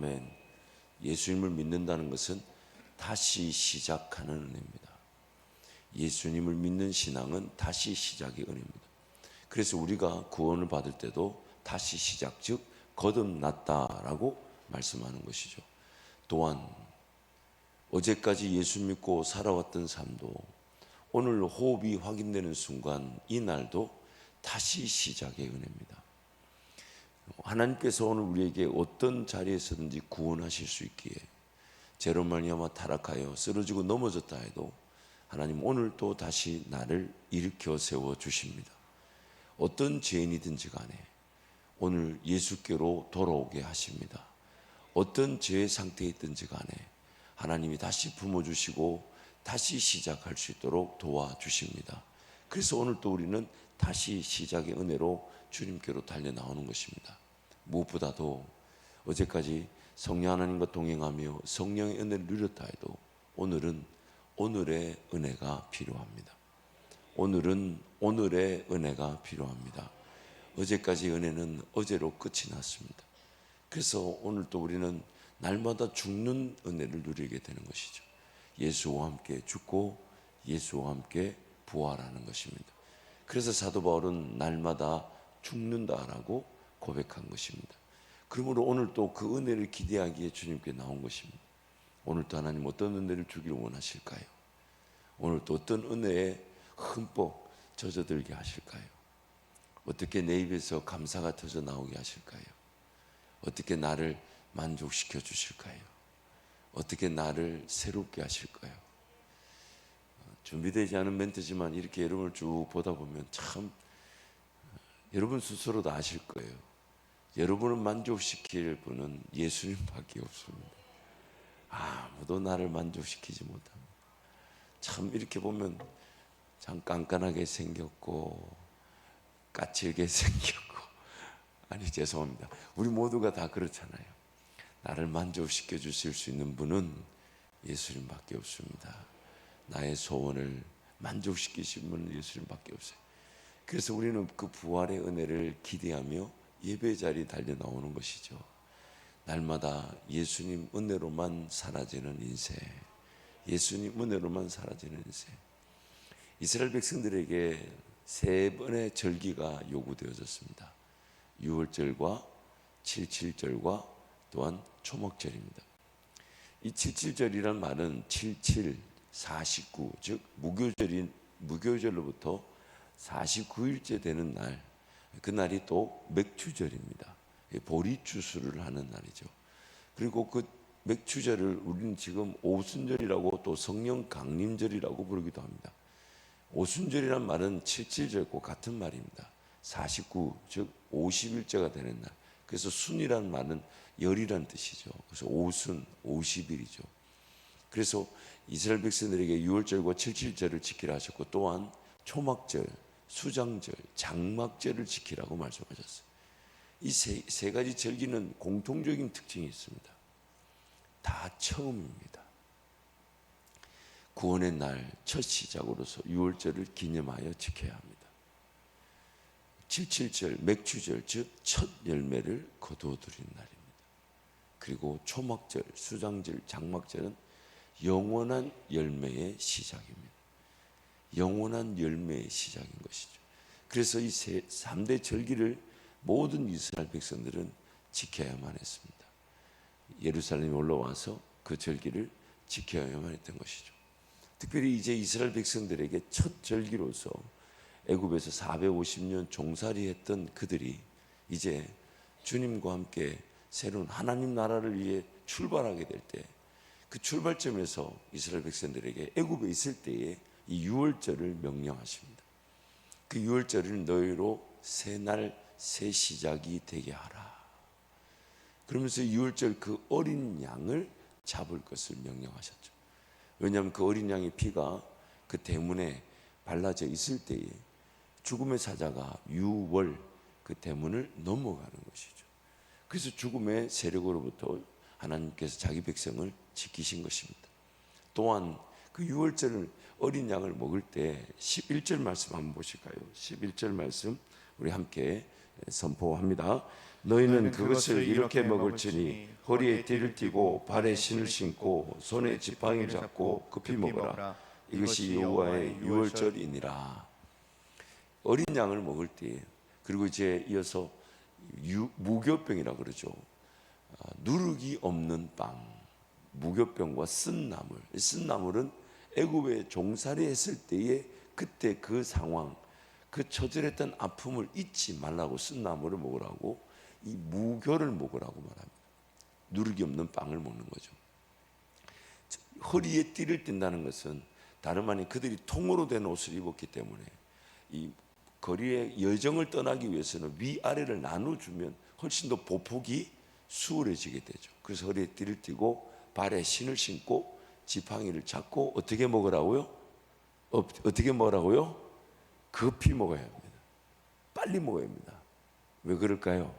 아멘. 예수님을 믿는다는 것은 다시 시작하는 은혜입니다. 예수님을 믿는 신앙은 다시 시작의 은혜입니다. 그래서 우리가 구원을 받을 때도 다시 시작, 즉 거듭났다라고 말씀하는 것이죠. 또한 어제까지 예수 믿고 살아왔던 삶도 오늘 호흡이 확인되는 순간 이 날도 다시 시작의 은혜입니다. 하나님께서 오늘 우리에게 어떤 자리에서든지 구원하실 수 있기에 죄로 말미암아 타락하여 쓰러지고 넘어졌다 해도 하나님 오늘 또 다시 나를 일으켜 세워 주십니다. 어떤 죄인이든지 간에 오늘 예수께로 돌아오게 하십니다. 어떤 죄의 상태에 있든지 간에 하나님이 다시 품어주시고 다시 시작할 수 있도록 도와주십니다. 그래서 오늘 또 우리는 다시 시작의 은혜로 주님께로 달려나오는 것입니다. 무엇보다도 어제까지 성령 하나님과 동행하며 성령의 은혜를 누렸다 해도 오늘은 오늘의 은혜가 필요합니다. 오늘은 오늘의 은혜가 필요합니다. 어제까지의 은혜는 어제로 끝이 났습니다. 그래서 오늘 또 우리는 날마다 죽는 은혜를 누리게 되는 것이죠. 예수와 함께 죽고 예수와 함께 부활하는 것입니다. 그래서 사도 바울은 날마다 죽는다라고 고백한 것입니다. 그러므로 오늘 또 그 은혜를 기대하기에 주님께 나온 것입니다. 오늘 또 하나님 어떤 은혜를 주기를 원하실까요? 오늘 또 어떤 은혜에 흠뻑 젖어들게 하실까요? 어떻게 내 입에서 감사가 터져 나오게 하실까요? 어떻게 나를 만족시켜 주실까요? 어떻게 나를 새롭게 하실까요? 준비되지 않은 멘트지만 이렇게 여러분을 쭉 보다 보면 참 여러분 스스로도 아실 거예요. 여러분을 만족시킬 분은 예수님밖에 없습니다. 아무도 나를 만족시키지 못합니다. 참 이렇게 보면 참 깐깐하게 생겼고 까칠게 생겼고 아니 죄송합니다. 우리 모두가 다 그렇잖아요. 나를 만족시켜 주실 수 있는 분은 예수님밖에 없습니다. 나의 소원을 만족시키신 분은 예수님밖에 없어요. 그래서 우리는 그 부활의 은혜를 기대하며 예배 자리에 달려 나오는 것이죠. 날마다 예수님 은혜로만 사라지는 인생, 예수님 은혜로만 사라지는 인생. 이스라엘 백성들에게 세 번의 절기가 요구되어졌습니다. 유월절과 칠칠절과 또한 초막절입니다. 이 칠칠절이란 말은 77, 49, 즉 무교절로부터 49일째 되는 날, 그날이 또 맥추절입니다. 보리추수를 하는 날이죠. 그리고 그 맥추절을 우리는 지금 오순절이라고 또 성령 강림절이라고 부르기도 합니다. 오순절이란 말은 77절과 같은 말입니다. 49, 즉 50일째가 되는 날. 그래서 순이란 말은 열이란 뜻이죠. 그래서 오순, 50일이죠. 그래서 이스라엘 백성들에게 유월절과 칠칠절을 지키라 하셨고 또한 초막절, 수장절, 장막절을 지키라고 말씀하셨어요. 이 세 가지 절기는 공통적인 특징이 있습니다. 다 처음입니다. 구원의 날 첫 시작으로서 유월절을 기념하여 지켜야 합니다. 칠칠절, 맥추절, 즉 첫 열매를 거두어들인 날입니다. 그리고 초막절, 수장절, 장막절은 영원한 열매의 시작입니다. 영원한 열매의 시작인 것이죠. 그래서 이 3대 절기를 모든 이스라엘 백성들은 지켜야만 했습니다. 예루살렘에 올라와서 그 절기를 지켜야만 했던 것이죠. 특별히 이제 이스라엘 백성들에게 첫 절기로서 애굽에서 450년 종살이 했던 그들이 이제 주님과 함께 새로운 하나님 나라를 위해 출발하게 될 때 그 출발점에서 이스라엘 백성들에게 애굽에 있을 때에 이 유월절을 명령하십니다. 그 유월절을 너희로 새 날 새 시작이 되게 하라. 그러면서 유월절 그 어린 양을 잡을 것을 명령하셨죠. 왜냐하면 그 어린 양의 피가 그 대문에 발라져 있을 때에 죽음의 사자가 유월 그 대문을 넘어가는 것이죠. 그래서 죽음의 세력으로부터 하나님께서 자기 백성을 지키신 것입니다. 또한 그 유월절 어린 양을 먹을 때 11절 말씀 한번 보실까요? 11절 말씀 우리 함께 선포합니다. 너희는 그것을 이렇게 먹을지니 허리에 띠를 띠고 발에 신을 신고 손에 지팡이를 잡고 급히 먹어라. 이것이 여호와의 유월절이니라. 어린 양을 먹을 때, 그리고 이제 이어서 무교병이라 그러죠. 누룩이 없는 빵, 무교병과 쓴나물. 쓴나물은 애굽에 종살이했을 때에 그때 그 상황, 그 처절했던 아픔을 잊지 말라고 쓴나물을 먹으라고, 이 무교를 먹으라고 말합니다. 누룩이 없는 빵을 먹는 거죠. 허리에 띠를 띈다는 것은 다름 아닌 그들이 통으로 된 옷을 입었기 때문에 이 거리에 여정을 떠나기 위해서는 위아래를 나눠주면 훨씬 더 보폭이 수월해지게 되죠. 그래서 허리에 띠를 띠고 발에 신을 신고 지팡이를 잡고 어떻게 먹으라고요? 어떻게 먹으라고요? 급히 먹어야 합니다. 빨리 먹어야 합니다. 왜 그럴까요?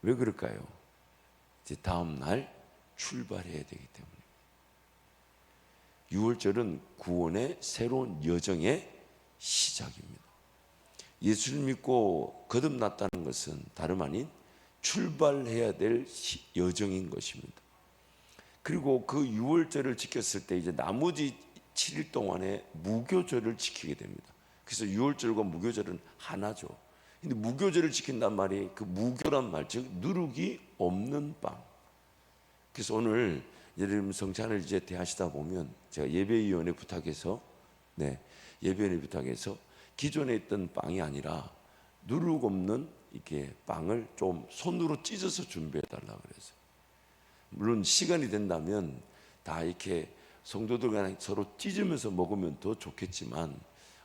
왜 그럴까요? 이제 다음 날 출발해야 되기 때문에. 유월절은 구원의 새로운 여정의 시작입니다. 예수를 믿고 거듭났다는 것은 다름 아닌 출발해야 될 여정인 것입니다. 그리고 그 유월절을 지켰을 때 이제 나머지 7일 동안에 무교절을 지키게 됩니다. 그래서 유월절과 무교절은 하나죠. 근데 무교절을 지킨단 말이 그 무교란 말, 즉 누룩이 없는 빵. 그래서 오늘 예를 성찬을 이제 대하시다 보면 제가 예배위원회 부탁해서 예배위원회 부탁해서 기존에 있던 빵이 아니라 누룩 없는 이렇게 빵을 좀 손으로 찢어서 준비해 달라 그래서. 물론 시간이 된다면 다 이렇게 성도들 간에 서로 찢으면서 먹으면 더 좋겠지만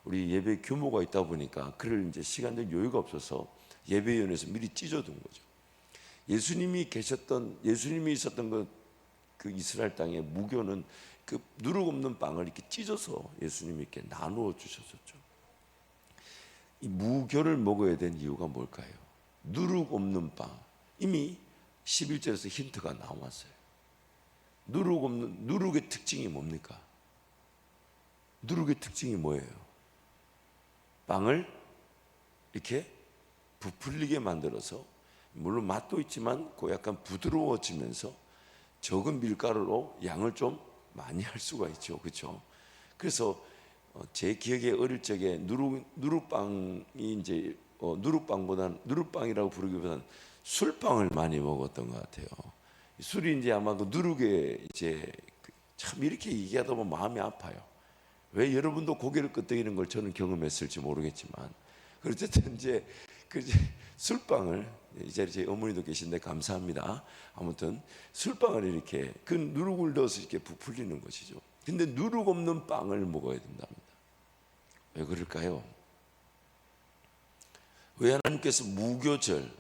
우리 예배 규모가 있다 보니까 그럴 이제 시간적 여유가 없어서 예배위원회에서 미리 찢어둔 거죠. 예수님이 있었던 그 이스라엘 땅의 무교는 그 누룩 없는 빵을 이렇게 찢어서 예수님이 이렇게 나누어 주셨었죠. 이 무교를 먹어야 된 이유가 뭘까요? 누룩 없는 빵. 이미 11절에서 힌트가 나왔어요. 누룩의 특징이 뭡니까? 누룩의 특징이 뭐예요? 빵을 이렇게 부풀리게 만들어서 물론 맛도 있지만 약간 부드러워지면서 적은 밀가루로 양을 좀 많이 할 수가 있죠. 그렇죠? 그래서 제 기억에 어릴 적에 누룩빵이 이제 누룩빵이라고 부르기보다는 술빵을 많이 먹었던 것 같아요. 술이 이제 아마 그 누룩에 이제 참 이렇게 얘기하다 보면 마음이 아파요. 왜 여러분도 고개를 끄덕이는 걸 저는 경험했을지 모르겠지만, 어쨌든 이제 그 술빵을 이 자리에 제 어머니도 계신데 감사합니다. 아무튼 술빵을 이렇게 그 누룩을 넣어서 이렇게 부풀리는 것이죠. 근데 누룩 없는 빵을 먹어야 된답니다. 왜 그럴까요? 왜 하나님께서 무교절,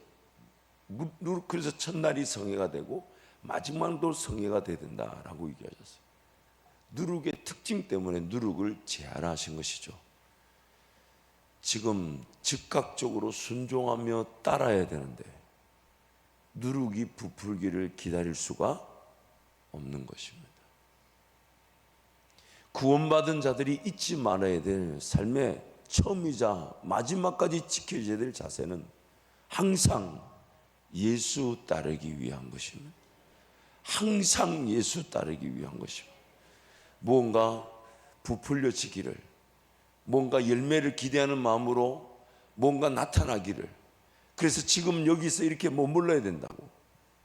그래서 첫날이 성회가 되고 마지막도 성회가 돼야 된다라고 얘기하셨어요. 누룩의 특징 때문에 누룩을 제한하신 것이죠. 지금 즉각적으로 순종하며 따라야 되는데 누룩이 부풀기를 기다릴 수가 없는 것입니다. 구원받은 자들이 잊지 말아야 될 삶의 처음이자 마지막까지 지켜져야 될 자세는 항상 예수 따르기 위한 것입니다. 항상 예수 따르기 위한 것입니다. 무언가 부풀려지기를, 뭔가 열매를 기대하는 마음으로 뭔가 나타나기를, 그래서 지금 여기서 이렇게 머물러야 된다고,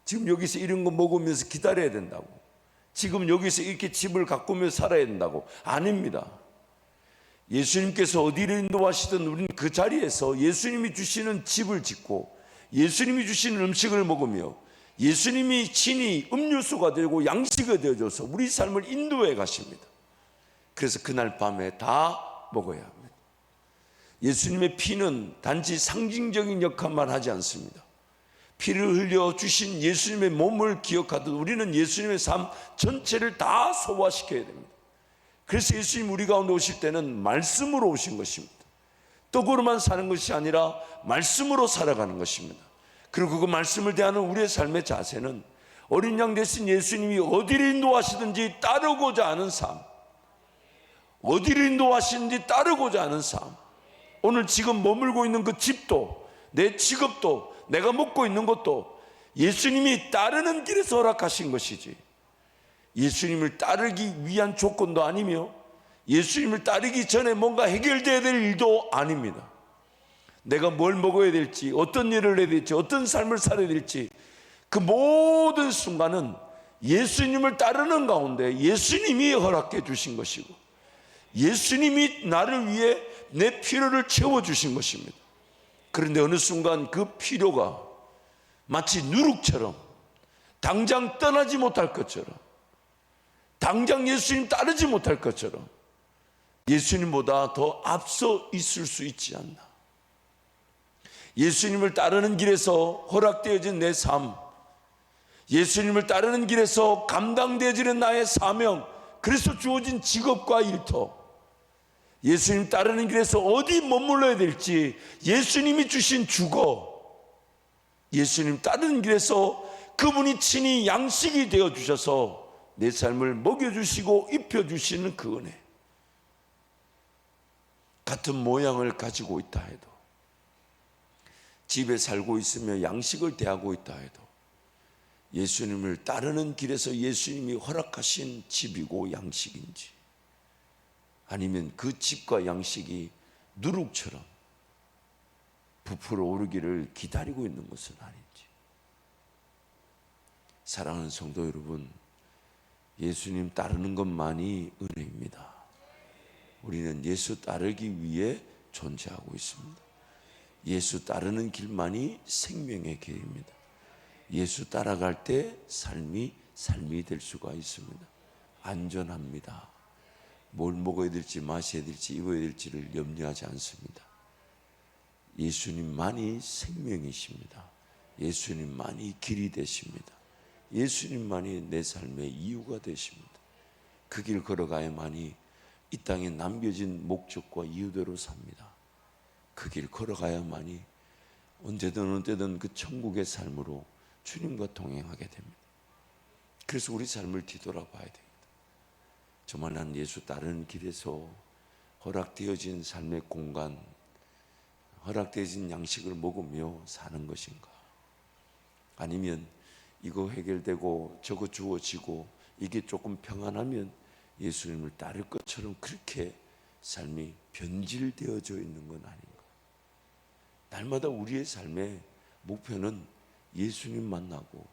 지금 여기서 이런 거 먹으면서 기다려야 된다고, 지금 여기서 이렇게 집을 가꾸며 살아야 된다고. 아닙니다. 예수님께서 어디를 인도하시든 우리는 그 자리에서 예수님이 주시는 집을 짓고 예수님이 주시는 음식을 먹으며 예수님이 친히 음료수가 되고 양식이 되어줘서 우리 삶을 인도해 가십니다. 그래서 그날 밤에 다 먹어야 합니다. 예수님의 피는 단지 상징적인 역할만 하지 않습니다. 피를 흘려 주신 예수님의 몸을 기억하듯 우리는 예수님의 삶 전체를 다 소화시켜야 됩니다. 그래서 예수님 우리 가운데 오실 때는 말씀으로 오신 것입니다. 떡으로만 사는 것이 아니라 말씀으로 살아가는 것입니다. 그리고 그 말씀을 대하는 우리의 삶의 자세는 어린 양 되신 예수님이 어디를 인도하시든지 따르고자 하는 삶, 어디를 인도하시는지 따르고자 하는 삶. 오늘 지금 머물고 있는 그 집도, 내 직업도, 내가 먹고 있는 것도 예수님이 따르는 길에서 허락하신 것이지, 예수님을 따르기 위한 조건도 아니며 예수님을 따르기 전에 뭔가 해결되어야 될 일도 아닙니다. 내가 뭘 먹어야 될지, 어떤 일을 해야 될지, 어떤 삶을 살아야 될지, 그 모든 순간은 예수님을 따르는 가운데 예수님이 허락해 주신 것이고, 예수님이 나를 위해 내 필요를 채워주신 것입니다. 그런데 어느 순간 그 필요가 마치 누룩처럼 당장 떠나지 못할 것처럼, 당장 예수님 따르지 못할 것처럼 예수님보다 더 앞서 있을 수 있지 않나. 예수님을 따르는 길에서 허락되어진 내 삶, 예수님을 따르는 길에서 감당되어지는 나의 사명, 그래서 주어진 직업과 일터, 예수님 따르는 길에서 어디 머물러야 될지 예수님이 주신 주거, 예수님 따르는 길에서 그분이 친히 양식이 되어 주셔서 내 삶을 먹여주시고 입혀주시는 그 은혜, 같은 모양을 가지고 있다 해도, 집에 살고 있으며 양식을 대하고 있다 해도 예수님을 따르는 길에서 예수님이 허락하신 집이고 양식인지, 아니면 그 집과 양식이 누룩처럼 부풀어 오르기를 기다리고 있는 것은 아닌지. 사랑하는 성도 여러분, 예수님 따르는 것만이 은혜입니다. 우리는 예수 따르기 위해 존재하고 있습니다. 예수 따르는 길만이 생명의 길입니다. 예수 따라갈 때 삶이 될 수가 있습니다. 안전합니다. 뭘 먹어야 될지, 마셔야 될지, 입어야 될지를 염려하지 않습니다. 예수님만이 생명이십니다. 예수님만이 길이 되십니다. 예수님만이 내 삶의 이유가 되십니다. 그 길 걸어가야만이 이 땅에 남겨진 목적과 이유대로 삽니다. 그 길 걸어가야만이 언제든 어느 때든 그 천국의 삶으로 주님과 동행하게 됩니다. 그래서 우리 삶을 뒤돌아봐야 됩니다. 정말 난 예수 따르는 길에서 허락되어진 삶의 공간, 허락되어진 양식을 먹으며 사는 것인가? 아니면 이거 해결되고 저거 주어지고 이게 조금 평안하면 예수님을 따를 것처럼 그렇게 삶이 변질되어져 있는 건 아닌가? 날마다 우리의 삶의 목표는 예수님 만나고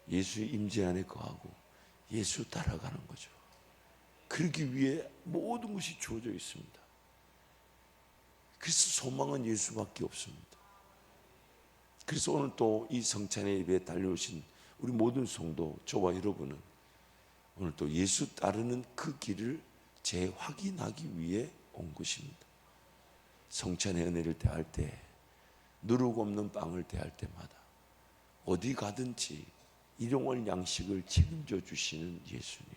예수의 임재 안에 거하고 예수 따라가는 거죠. 그러기 위해 모든 것이 주어져 있습니다. 그래서 소망은 예수밖에 없습니다. 그래서 오늘 또 이 성찬의 예배에 달려오신 우리 모든 성도, 저와 여러분은 오늘 또 예수 따르는 그 길을 재확인하기 위해 온 것입니다. 성찬의 은혜를 대할 때, 누룩 없는 빵을 대할 때마다 어디 가든지 일용할 양식을 책임져 주시는 예수님,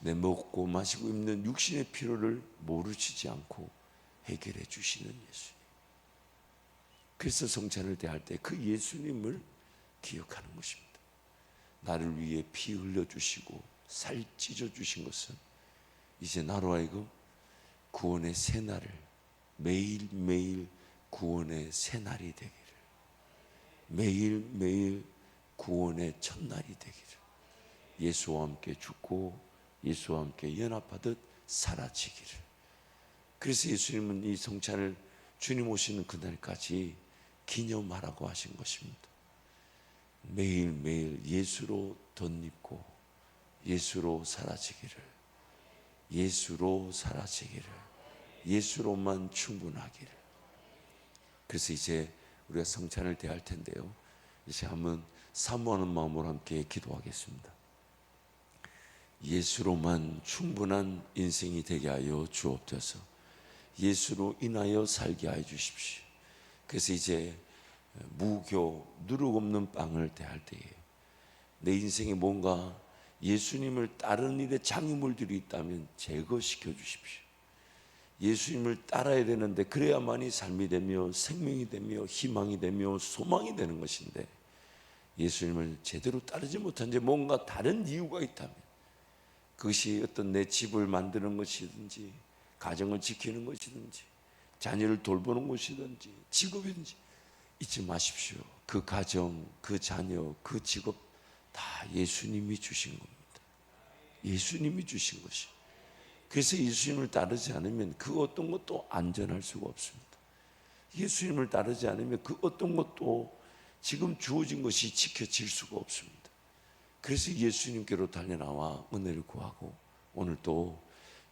내 먹고 마시고 입는 육신의 필요를 모르시지 않고 해결해 주시는 예수님. 그래서 성찬을 대할 때 그 예수님을 기억하는 것입니다. 나를 위해 피 흘려주시고 살 찢어주신 것은 이제 나로 하여금 구원의 새날을, 매일매일 구원의 새날이 되기를, 매일매일 구원의 첫날이 되기를, 예수와 함께 죽고 예수와 함께 연합하듯 사라지기를. 그래서 예수님은 이 성찬을 주님 오시는 그날까지 기념하라고 하신 것입니다. 매일매일 예수로 덧입고 예수로 사라지기를, 예수로 사라지기를, 예수로만 충분하기를. 그래서 이제 우리가 성찬을 대할 텐데요, 이제 한번 사모하는 마음으로 함께 기도하겠습니다. 예수로만 충분한 인생이 되게 하여 주옵소서. 예수로 인하여 살게 하여 주십시오. 그래서 이제 무교, 누룩 없는 빵을 대할 때에 내 인생에 뭔가 예수님을 따르는 일에 장애물들이 있다면 제거시켜 주십시오. 예수님을 따라야 되는데 그래야만이 삶이 되며 생명이 되며 희망이 되며 소망이 되는 것인데, 예수님을 제대로 따르지 못한 데 뭔가 다른 이유가 있다면, 그것이 어떤 내 집을 만드는 것이든지, 가정을 지키는 것이든지, 자녀를 돌보는 것이든지, 직업이든지, 잊지 마십시오. 그 가정, 그 자녀, 그 직업 다 예수님이 주신 겁니다. 예수님이 주신 것이. 그래서 예수님을 따르지 않으면 그 어떤 것도 안전할 수가 없습니다. 예수님을 따르지 않으면 그 어떤 것도 지금 주어진 것이 지켜질 수가 없습니다. 그래서 예수님께로 달려나와 은혜를 구하고, 오늘 또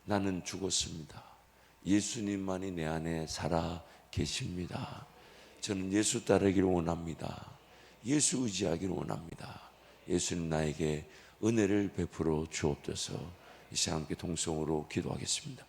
나는 죽었습니다. 예수님만이 내 안에 살아 계십니다. 저는 예수 따르기를 원합니다. 예수 의지하기를 원합니다. 예수님 나에게 은혜를 베풀어 주옵소서. 이 시간 함께 동성으로 기도하겠습니다.